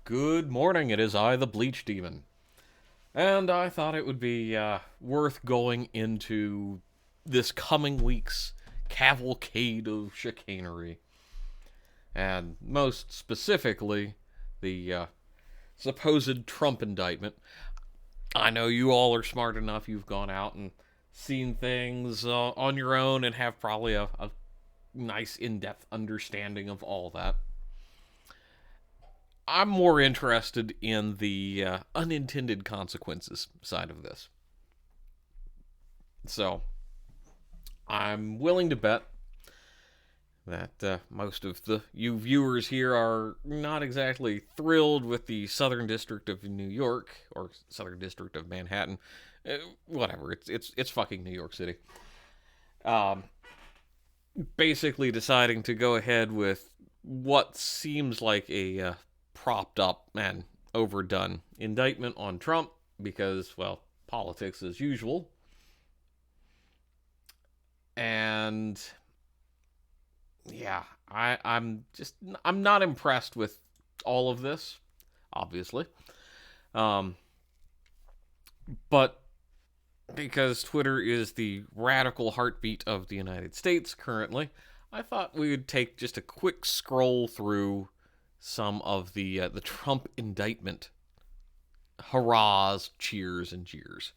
Good morning, it is I, the Bleach Demon. And I thought it would be worth going into this coming week's cavalcade of chicanery. And most specifically, the supposed Trump indictment. I know you all are smart enough, you've gone out and seen things on your own and have probably a nice in-depth understanding of all that. I'm more interested in the unintended consequences side of this. So, I'm willing to bet that most of you viewers here are not exactly thrilled with the Southern District of New York or Southern District of Manhattan. Whatever, it's fucking New York City. Um, Basically deciding to go ahead with what seems like a propped up and overdone indictment on Trump because, well, politics as usual. And yeah, I'm not impressed with all of this, obviously. Um, but because Twitter is the radical heartbeat of the United States currently, I thought we would take just a quick scroll through some of the Trump indictment hurrahs, cheers, and jeers,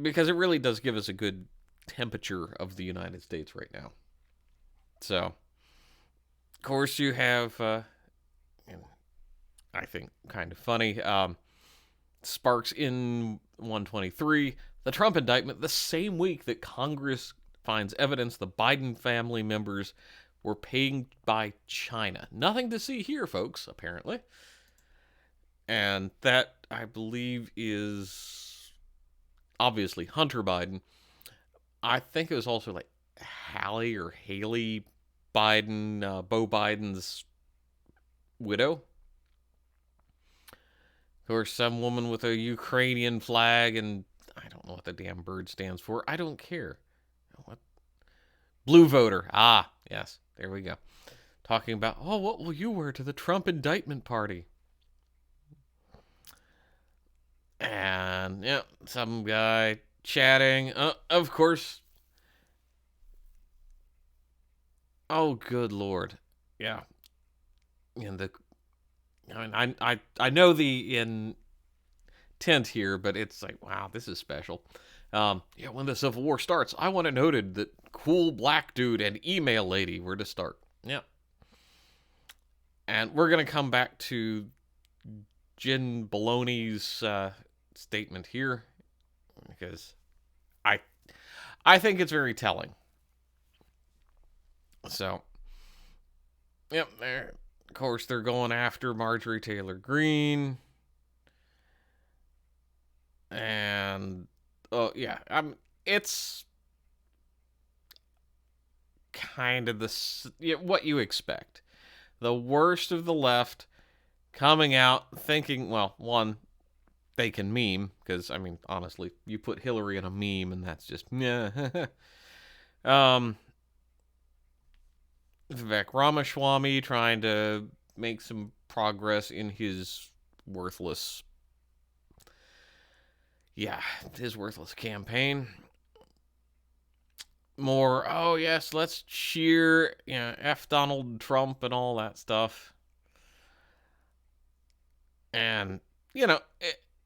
because it really does give us a good temperature of the United States right now. So, of course, you have, I think, kind of funny, sparks in 123, the Trump indictment the same week that Congress finds evidence the Biden family members were paid by China. Nothing to see here, folks, apparently. And that, I believe, is obviously Hunter Biden. I think it was also like Hallie or Haley Biden, Beau Biden's widow. Of course, some woman with a Ukrainian flag, and I don't know what the damn bird stands for. I don't care. What? Blue voter. Ah, yes, there we go. Talking about, oh, what will you wear to the Trump indictment party? And, yeah, some guy chatting. Of course. Oh, good Lord. Yeah. And I know the intent here, but it's like, wow, this is special. Yeah, when the Civil War starts, I want it noted that cool black dude and email lady were to start. Yeah. And we're going to come back to Jen Baloney's statement here because I I think it's very telling. So, yep, there. Of course, they're going after Marjorie Taylor Greene. And, oh, yeah, it's kind of what you expect. The worst of the left coming out thinking, well, one, they can meme, because, I mean, honestly, you put Hillary in a meme, and that's just, yeah. Vivek Ramaswamy trying to make some progress in his worthless campaign. More, oh yes, let's cheer, F Donald Trump and all that stuff. And,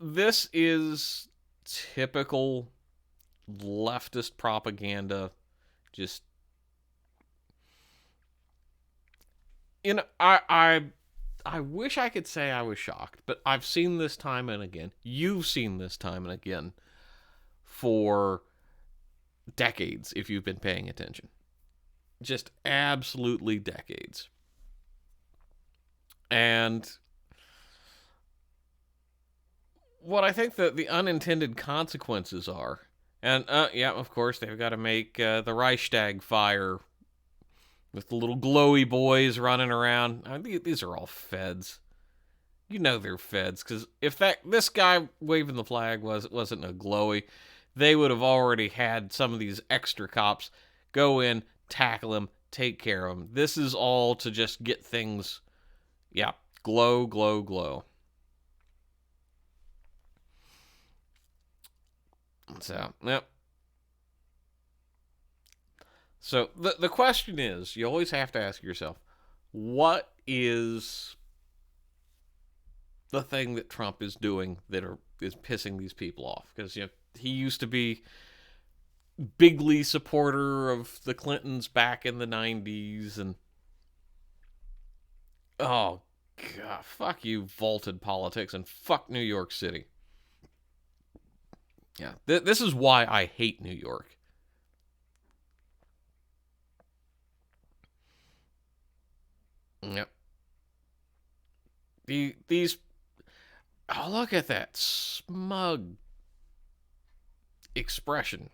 this is typical leftist propaganda. Just, I wish I could say I was shocked, but I've seen this time and again. You've seen this time and again for decades if you've been paying attention. Just absolutely decades. And what I think that the unintended consequences are, and yeah, of course, they've got to make the Reichstag fire with the little glowy boys running around. These are all feds. You know they're feds, because if this guy waving the flag wasn't a glowy, they would have already had some of these extra cops go in, tackle him, take care of him. This is all to just get things, Glow, glow, glow. So, yep. So the question is, you always have to ask yourself, what is the thing that Trump is doing that is pissing these people off? Because he used to be bigly supporter of the Clintons back in the 90s, and oh god, fuck you, vaulted politics, and fuck New York City. Yeah, this is why I hate New York. Yep. These oh, look at that smug expression.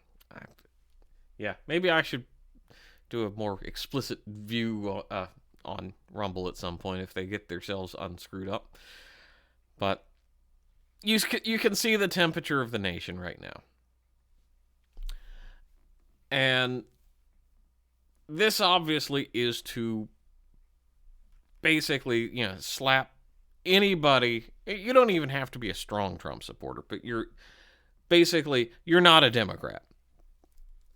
Yeah, maybe I should do a more explicit view on Rumble at some point if they get themselves unscrewed up. But you can see the temperature of the nation right now. And this obviously is to basically, slap anybody. You don't even have to be a strong Trump supporter, but you're not a Democrat.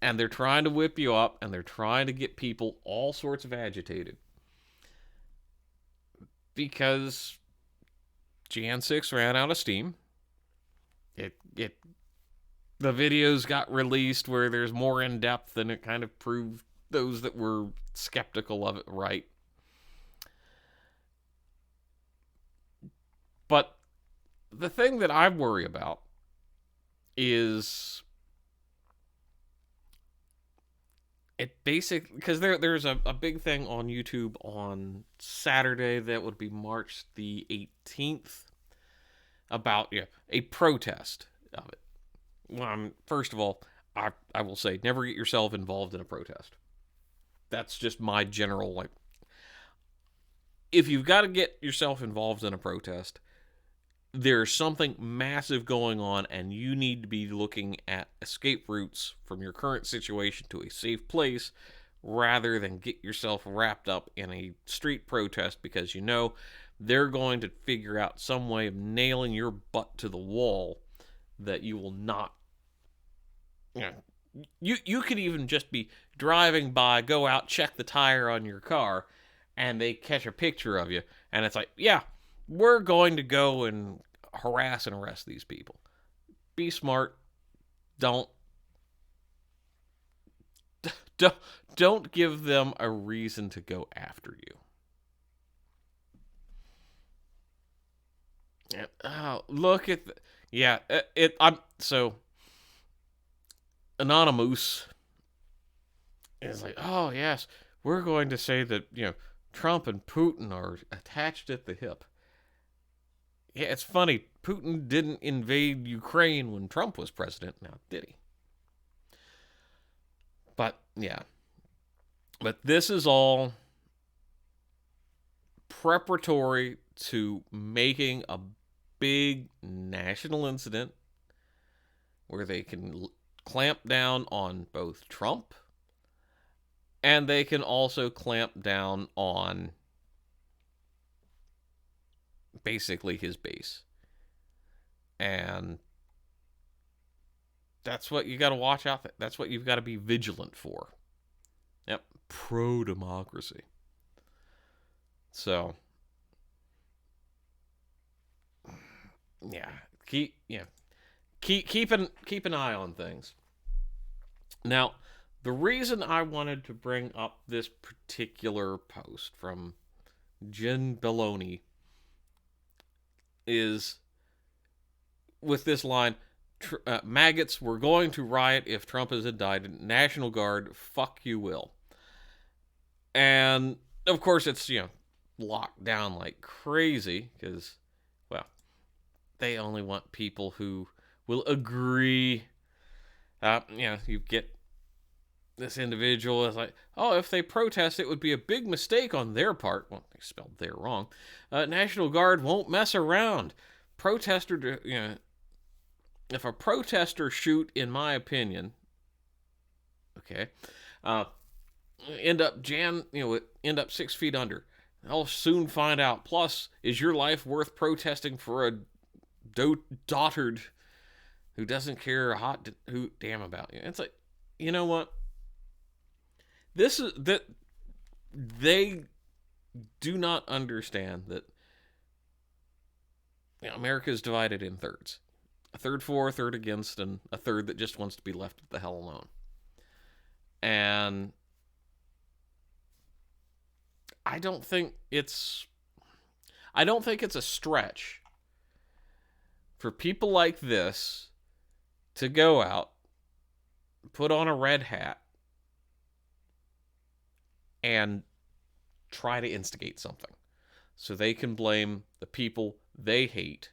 And they're trying to whip you up, and they're trying to get people all sorts of agitated. Because Jan 6 ran out of steam. The videos got released where there's more in depth, and it kind of proved those that were skeptical of it right. But the thing that I worry about is it basically, because there's a big thing on YouTube on Saturday, that would be March the 18th, about a protest of it. Well, first of all, I will say, never get yourself involved in a protest. That's just my general, if you've got to get yourself involved in a protest, there's something massive going on, and you need to be looking at escape routes from your current situation to a safe place, rather than get yourself wrapped up in a street protest, because they're going to figure out some way of nailing your butt to the wall that you will not. You could even just be driving by, go out, check the tire on your car, and they catch a picture of you, and it's like, yeah, we're going to go and harass and arrest these people. Be smart. Don't give them a reason to go after you. Oh, look at I'm so Anonymous is like, oh yes, we're going to say that Trump and Putin are attached at the hip. Yeah, it's funny. Putin didn't invade Ukraine when Trump was president, now did he? But yeah, but this is all preparatory to making a big national incident where they can clamp down on both Trump, and they can also clamp down on basically his base. And that's what you got to watch out. That's what you've got to be vigilant for. Yep, pro-democracy. So, yeah, keep an eye on things. Now, the reason I wanted to bring up this particular post from Jen Belloni is with this line, maggots were going to riot if Trump is indicted. National Guard, fuck you will. And, of course, it's, locked down like crazy because, well, they only want people who will agree. You get this individual is like, oh, if they protest, it would be a big mistake on their part. Well, they spelled "their" wrong. National Guard won't mess around. If a protester shoot, in my opinion, okay, end up 6 feet under. I'll soon find out. Plus, is your life worth protesting for a dotard who doesn't care a hot who damn about you? It's like, you know what? This is that they do not understand that America is divided in thirds. A third for, a third against, and a third that just wants to be left the hell alone. And I don't think it's a stretch for people like this to go out, put on a red hat, and try to instigate something so they can blame the people they hate,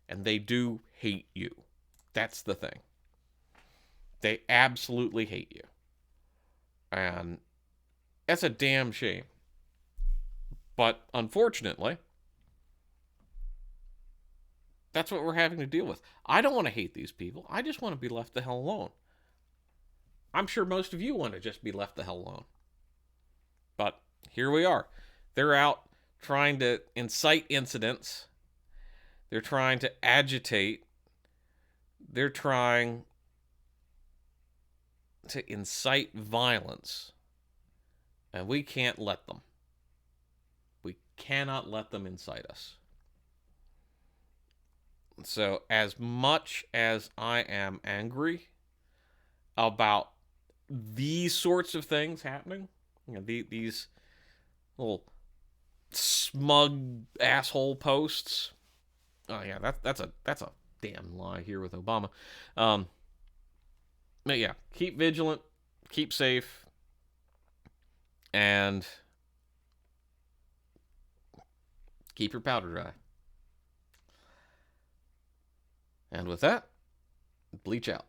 and they do hate you. That's the thing. They absolutely hate you. And that's a damn shame. But unfortunately, that's what we're having to deal with. I don't want to hate these people. I just want to be left the hell alone. I'm sure most of you want to just be left the hell alone. But here we are. They're out trying to incite incidents. They're trying to agitate. They're trying to incite violence. And we can't let them. We cannot let them incite us. So, as much as I am angry about these sorts of things happening, these little smug asshole posts. Oh yeah, that's a damn lie here with Obama. But yeah, keep vigilant, keep safe, and keep your powder dry. And with that, bleach out.